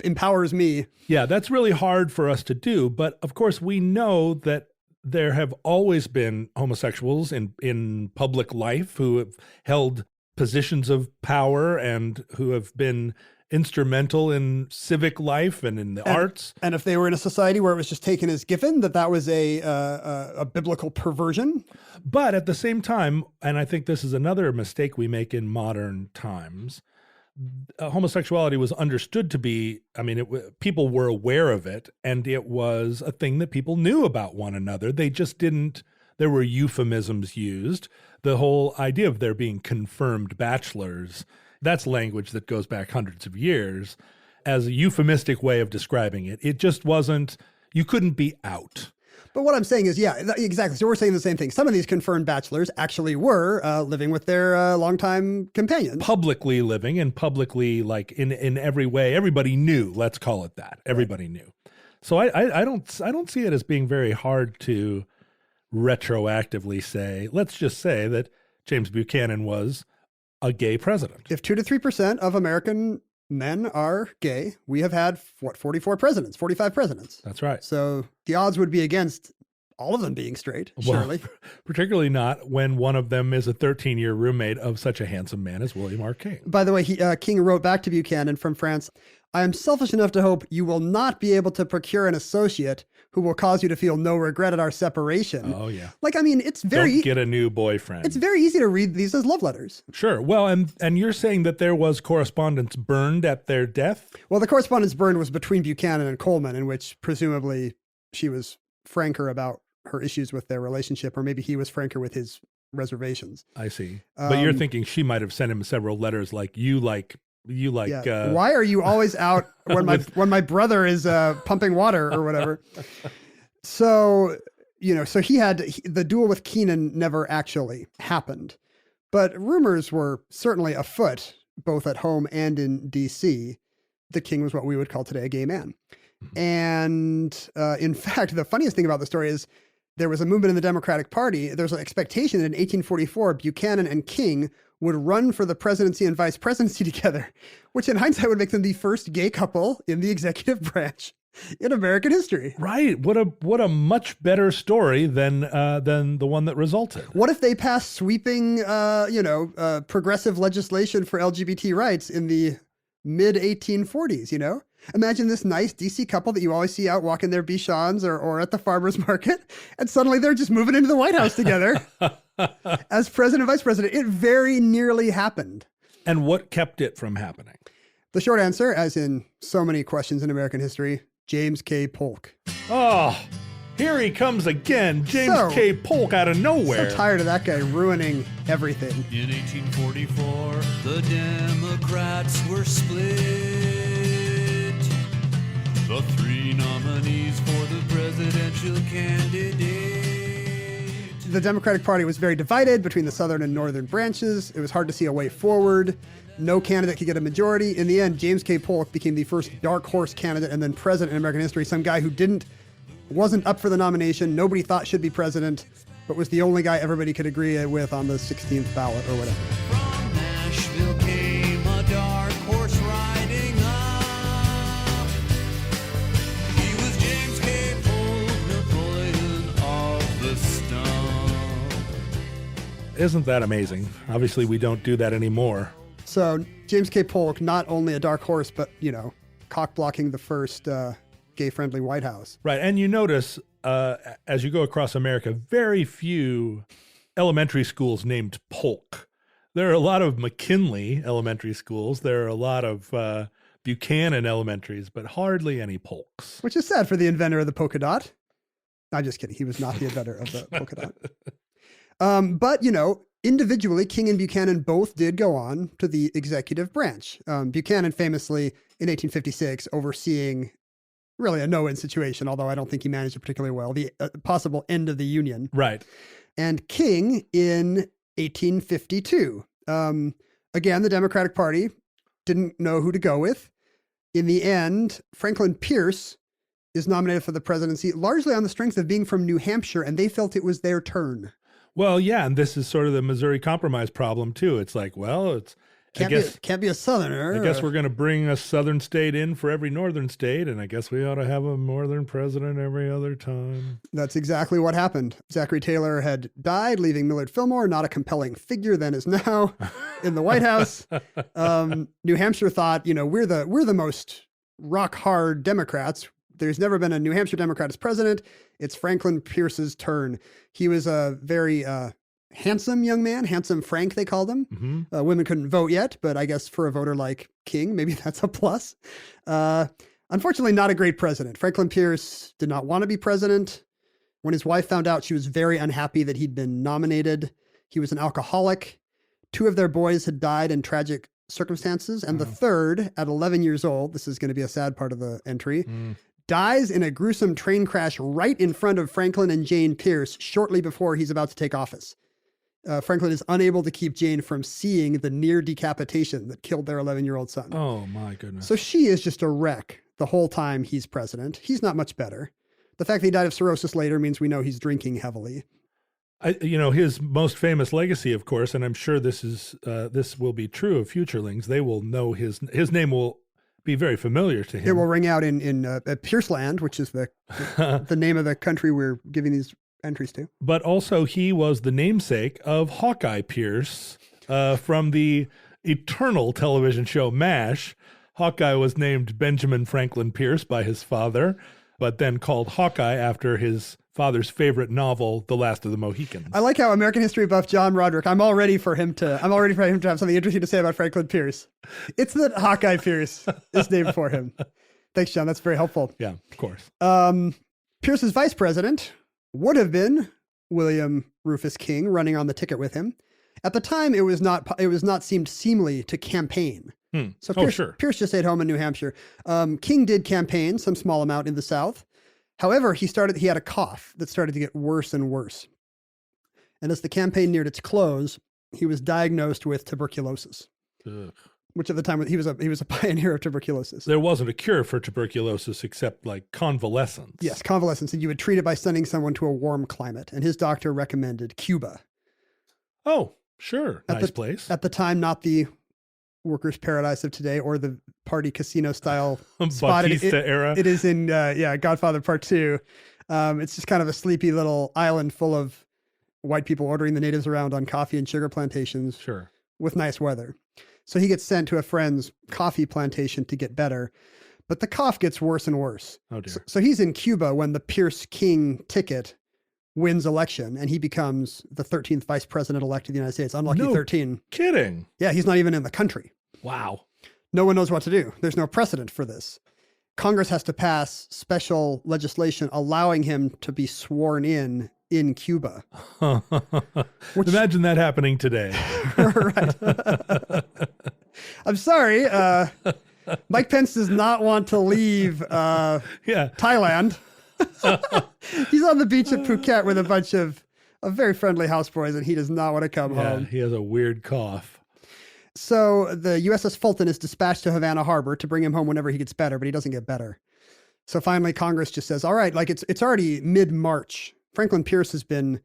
empowers me. Yeah, that's really hard for us to do. But of course, we know that there have always been homosexuals in public life who have held positions of power and who have been instrumental in civic life and in the arts. And if they were in a society where it was just taken as given that was a biblical perversion. But at the same time, and I think this is another mistake we make in modern times, homosexuality was understood to be, people were aware of it, and it was a thing that people knew about one another. They just didn't, there were euphemisms used. The whole idea of there being confirmed bachelors, that's language that goes back hundreds of years as a euphemistic way of describing it. It just wasn't, you couldn't be out. But what I'm saying is, yeah, exactly. So we're saying the same thing. Some of these confirmed bachelors actually were living with their longtime companions. Publicly living and publicly, like in every way, everybody knew, let's call it that. Everybody knew. So I don't see it as being very hard to retroactively say, let's just say that James Buchanan was a gay president. If 2 to 3% of American men are gay, we have had 45 presidents. That's right. So the odds would be against all of them being straight, surely. Well, particularly not when one of them is a 13-year roommate of such a handsome man as William R. King. By the way, King wrote back to Buchanan from France, I am selfish enough to hope you will not be able to procure an associate who will cause you to feel no regret at our separation. Oh, yeah. Like, I mean, it's very... Don't get a new boyfriend. It's very easy to read these as love letters. Sure. Well, and you're saying that there was correspondence burned at their death? Well, the correspondence burned was between Buchanan and Coleman, in which presumably she was franker about her issues with their relationship, or maybe he was franker with his reservations. I see. But you're thinking she might have sent him several letters like, you like... Yeah. Why are you always out when my brother is pumping water or whatever? So, so the duel with Keenan never actually happened, but rumors were certainly afoot, both at home and in DC. The king was what we would call today a gay man. And in fact, the funniest thing about the story is there was a movement in the Democratic Party. There's an expectation that in 1844, Buchanan and King would run for the presidency and vice presidency together, which in hindsight would make them the first gay couple in the executive branch in American history. Right. What a much better story than the one that resulted. What if they passed sweeping, progressive legislation for LGBT rights in the mid 1840s, Imagine this nice DC couple that you always see out walking their Bichons or at the farmer's market, and suddenly they're just moving into the White House together as president and vice president. It very nearly happened. And what kept it from happening? The short answer, as in so many questions in American history, James K. Polk. Oh, here he comes again, James K. Polk out of nowhere. So tired of that guy ruining everything. In 1844, the Democrats were split. The three nominees for the presidential candidate. The Democratic Party was very divided between the southern and northern branches. It was hard to see a way forward. No candidate could get a majority. In the end, James K. Polk became the first dark horse candidate and then president in American history. Some guy who wasn't up for the nomination, nobody thought should be president, but was the only guy everybody could agree with on the 16th ballot or whatever. From Nashville came a dark horse riding up. He was James K. Polk, Napoleon of the stump. Isn't that amazing? Obviously, we don't do that anymore. So James K. Polk, not only a dark horse, but, cock-blocking the first gay-friendly White House. Right. And you notice, as you go across America, very few elementary schools named Polk. There are a lot of McKinley elementary schools. There are a lot of Buchanan elementaries, but hardly any Polks. Which is sad for the inventor of the polka dot. I'm just kidding. He was not the inventor of the polka dot. But, individually, King and Buchanan both did go on to the executive branch. Buchanan famously, in 1856, overseeing really a no-win situation, although I don't think he managed it particularly well, the possible end of the Union. Right. And King in 1852. Again, the Democratic Party didn't know who to go with. In the end, Franklin Pierce is nominated for the presidency, largely on the strength of being from New Hampshire, and they felt it was their turn. Well, yeah, and this is sort of the Missouri Compromise problem, too. It's like, well, Can't be a Southerner. I guess we're going to bring a Southern state in for every Northern state, and I guess we ought to have a Northern president every other time. That's exactly what happened. Zachary Taylor had died, leaving Millard Fillmore, not a compelling figure then as now, in the White House. New Hampshire thought, we're the most rock-hard Democrats. There's never been a New Hampshire Democrat as president. It's Franklin Pierce's turn. He was a very handsome young man, handsome Frank, they called him. Mm-hmm. Women couldn't vote yet, but I guess for a voter like King, maybe that's a plus. Unfortunately, not a great president. Franklin Pierce did not want to be president. When his wife found out, she was very unhappy that he'd been nominated. He was an alcoholic. 2 of their boys had died in tragic circumstances, and the third, at 11 years old, this is going to be a sad part of the entry, dies in a gruesome train crash right in front of Franklin and Jane Pierce shortly before he's about to take office. Franklin is unable to keep Jane from seeing the near decapitation that killed their 11-year-old son. Oh, my goodness. So she is just a wreck the whole time he's president. He's not much better. The fact that he died of cirrhosis later means we know he's drinking heavily. His most famous legacy, of course, and I'm sure this will be true of futurelings, they will know his name will be very familiar to him. It will ring out in Pierceland, which is the name of the country we're giving these entries to. But also he was the namesake of Hawkeye Pierce from the eternal television show MASH. Hawkeye was named Benjamin Franklin Pierce by his father, but then called Hawkeye after his father's favorite novel, The Last of the Mohicans. I like how American history buff John Roderick. I'm all ready for him to have something interesting to say about Franklin Pierce. It's that Hawkeye Pierce is named for him. Thanks, John. That's very helpful. Yeah, of course. Pierce's vice president would have been William Rufus King, running on the ticket with him. At the time, it was not seemed seemly to campaign. So Pierce just stayed home in New Hampshire. King did campaign some small amount in the South. However, he had a cough that started to get worse and worse. And as the campaign neared its close, he was diagnosed with tuberculosis. Ugh. Which at the time he was a pioneer of tuberculosis. There wasn't a cure for tuberculosis except like convalescence. Yes, convalescence. And you would treat it by sending someone to a warm climate. And his doctor recommended Cuba. Oh, sure. Nice place. At the time, not the workers' paradise of today or the party casino style spot. Batista era. It is in Godfather Part 2. It's just kind of a sleepy little island full of white people ordering the natives around on coffee and sugar plantations. Sure. With nice weather. So he gets sent to a friend's coffee plantation to get better, but the cough gets worse and worse. Oh dear. So he's in Cuba when the Pierce King ticket wins election and he becomes the 13th vice president elect of the United States. Unlucky 13. Kidding. Yeah, he's not even in the country. Wow. No one knows what to do. There's no precedent for this. Congress has to pass special legislation allowing him to be sworn in Cuba. Imagine that happening today. Right. I'm sorry. Mike Pence does not want to leave Thailand. He's on the beach at Phuket with a bunch of very friendly houseboys, and he does not want to come home. He has a weird cough. So the USS Fulton is dispatched to Havana Harbor to bring him home whenever he gets better, but he doesn't get better. So finally, Congress just says, all right, like it's already mid-March. Franklin Pierce has been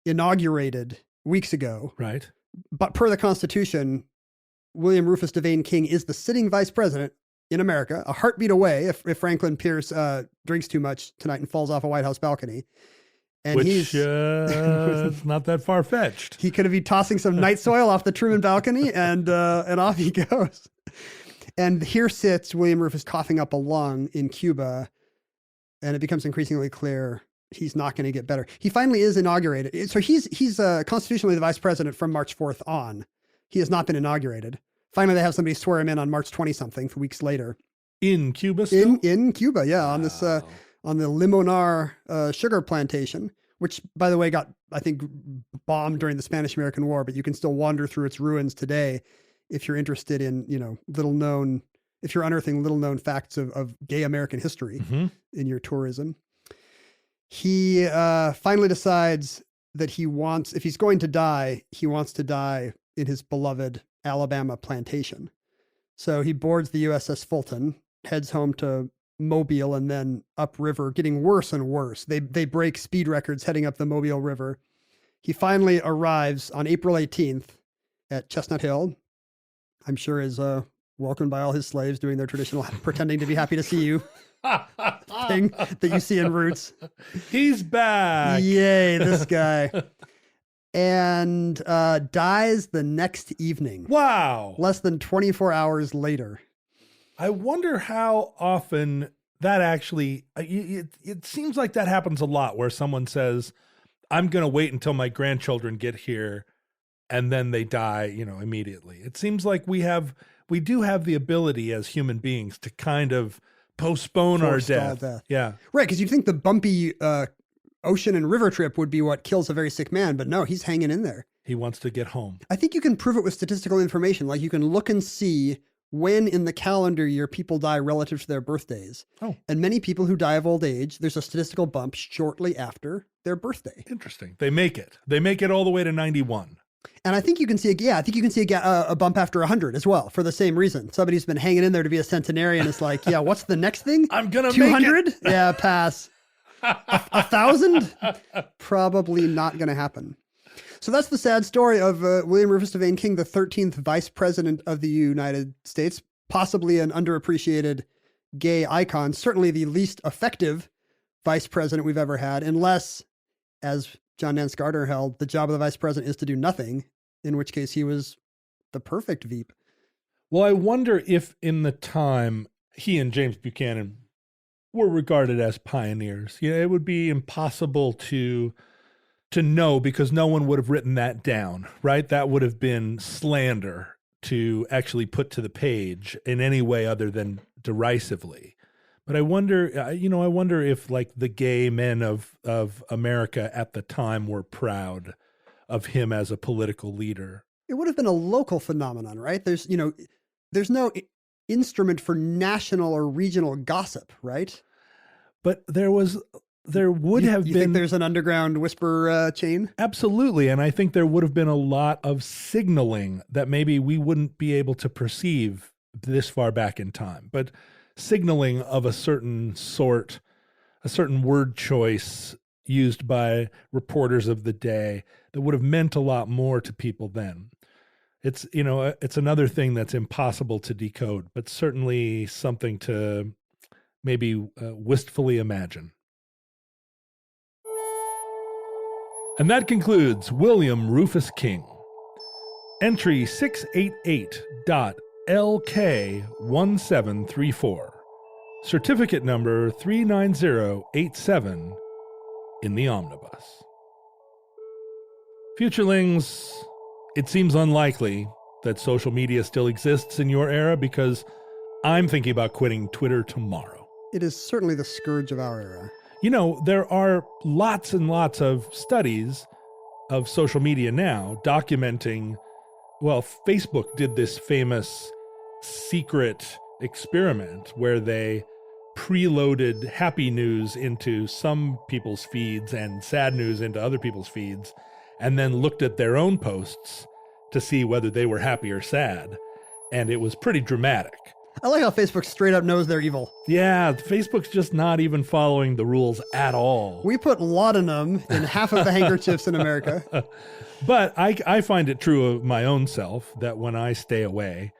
inaugurated weeks ago. Right. But per the Constitution, William Rufus Devane King is the sitting vice president in America, a heartbeat away if Franklin Pierce drinks too much tonight and falls off a White House balcony. And Which is not that far-fetched. He could be tossing some night soil off the Truman balcony and off he goes. And here sits William Rufus coughing up a lung in Cuba, and it becomes increasingly clear he's not going to get better. He finally is inaugurated. So he's constitutionally the vice president from March 4th on. He has not been inaugurated. Finally, they have somebody swear him in on March 20-something, weeks later. In Cuba still? In Cuba, yeah, on this on the Limonar sugar plantation, which, by the way, got, I think, bombed during the Spanish-American War, but you can still wander through its ruins today if you're interested in, if you're unearthing little-known facts of gay American history in your tourism. He finally decides that if he's going to die, he wants to die in his beloved Alabama plantation. So he boards the USS Fulton, heads home to Mobile, and then upriver, getting worse and worse. They break speed records heading up the Mobile River. He finally arrives on April 18th at Chestnut Hill. I'm sure is welcomed by all his slaves doing their traditional pretending to be happy to see you thing that you see in Roots. He's back. Yay, this guy. And dies the next evening. Wow. Less than 24 hours later. I wonder how often that actually, it seems like that happens a lot where someone says, I'm going to wait until my grandchildren get here, and then they die, immediately. It seems like we do have the ability as human beings to kind of postpone our death. Yeah. Right, because you'd think the bumpy ocean and river trip would be what kills a very sick man, but no, he's hanging in there. He wants to get home. I think you can prove it with statistical information. Like you can look and see when in the calendar year people die relative to their birthdays. Oh. And many people who die of old age, there's a statistical bump shortly after their birthday. Interesting. They make it all the way to 91. And I think you can see a bump after 100 as well for the same reason. Somebody's been hanging in there to be a centenarian. It's like, yeah, what's the next thing? I'm going to 200? make it. Yeah, pass. 1,000? Probably not going to happen. So that's the sad story of William Rufus Devane King, the 13th Vice President of the United States, possibly an underappreciated gay icon, certainly the least effective Vice President we've ever had, unless, as John Nance Garner held, the job of the Vice President is to do nothing, in which case he was the perfect Veep. Well, I wonder if in the time he and James Buchanan were regarded as pioneers. It would be impossible to know because no one would have written that down, right? That would have been slander to actually put to the page in any way other than derisively. But I wonder if like the gay men of America at the time were proud of him as a political leader. It would have been a local phenomenon, right? There's no instrument for national or regional gossip, right? But there would have been. You think there's an underground whisper chain? Absolutely. And I think there would have been a lot of signaling that maybe we wouldn't be able to perceive this far back in time. But signaling of a certain sort, a certain word choice used by reporters of the day that would have meant a lot more to people then. It's another thing that's impossible to decode, but certainly something to maybe wistfully imagine. And that concludes William Rufus King. Entry 688.LK1734. Certificate number 39087 in the omnibus. Futurelings, it seems unlikely that social media still exists in your era because I'm thinking about quitting Twitter tomorrow. It is certainly the scourge of our era. There are lots and lots of studies of social media now documenting, Facebook did this famous secret experiment where they preloaded happy news into some people's feeds and sad news into other people's feeds, and then looked at their own posts to see whether they were happy or sad. And it was pretty dramatic. I like how Facebook straight up knows they're evil. Yeah, Facebook's just not even following the rules at all. We put laudanum in half of the handkerchiefs in America. But I find it true of my own self that when I stay away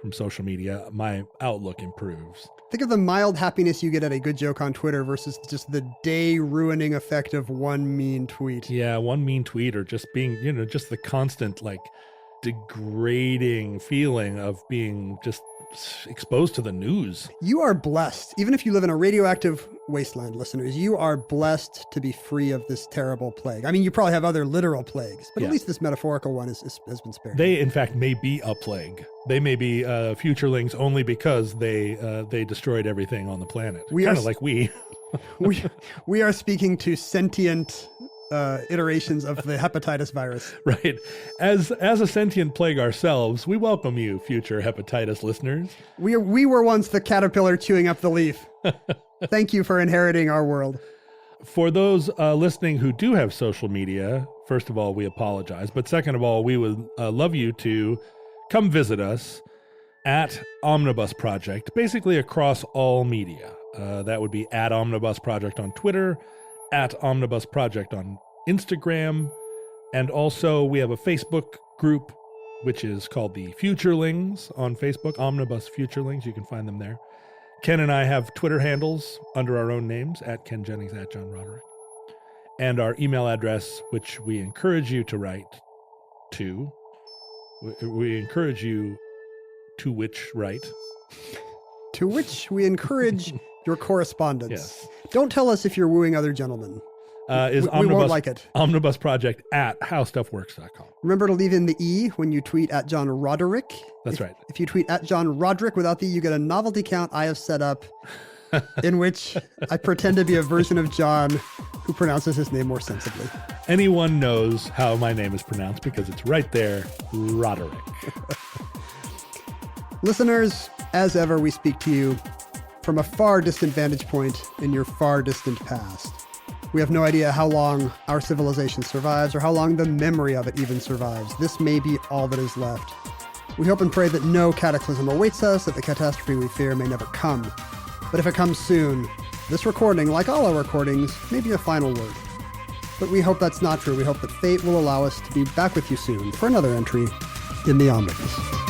from social media, my outlook improves. Think of the mild happiness you get at a good joke on Twitter versus just the day-ruining effect of one mean tweet. Yeah, one mean tweet or just being, just the constant, degrading feeling of being just exposed to the news. You are blessed. Even if you live in a radioactive wasteland, listeners, you are blessed to be free of this terrible plague. I mean, you probably have other literal plagues, but at least this metaphorical one has been spared. They, in fact, may be a plague. They may be futurelings only because they destroyed everything on the planet. Kind of like we. We are speaking to sentient iterations of the hepatitis virus. Right. As a sentient plague ourselves, we welcome you, future hepatitis listeners. We were once the caterpillar chewing up the leaf. Thank you for inheriting our world. For those listening who do have social media, first of all, we apologize. But second of all, we would love you to come visit us at Omnibus Project, basically across all media. That would be at Omnibus Project on Twitter, at Omnibus Project on Instagram, and also we have a Facebook group which is called the Futurelings on Facebook, Omnibus Futurelings. You can find them there. Ken and I have Twitter handles under our own names, at Ken Jennings, at John Roderick, and our email address, which we encourage you to write to. We encourage you to which write. To which we encourage your correspondence. Yes. Don't tell us if you're wooing other gentlemen. We won't like it. Omnibus Project at howstuffworks.com. Remember to leave in the E when you tweet at John Roderick. That's right. If you tweet at John Roderick without the E, you get a novelty count I have set up in which I pretend to be a version of John who pronounces his name more sensibly. Anyone knows how my name is pronounced because it's right there, Roderick. Listeners, as ever, we speak to you from a far distant vantage point in your far distant past. We have no idea how long our civilization survives or how long the memory of it even survives. This may be all that is left. We hope and pray that no cataclysm awaits us, that the catastrophe we fear may never come. But if it comes soon, this recording, like all our recordings, may be a final word. But we hope that's not true. We hope that fate will allow us to be back with you soon for another entry in the Omnibus.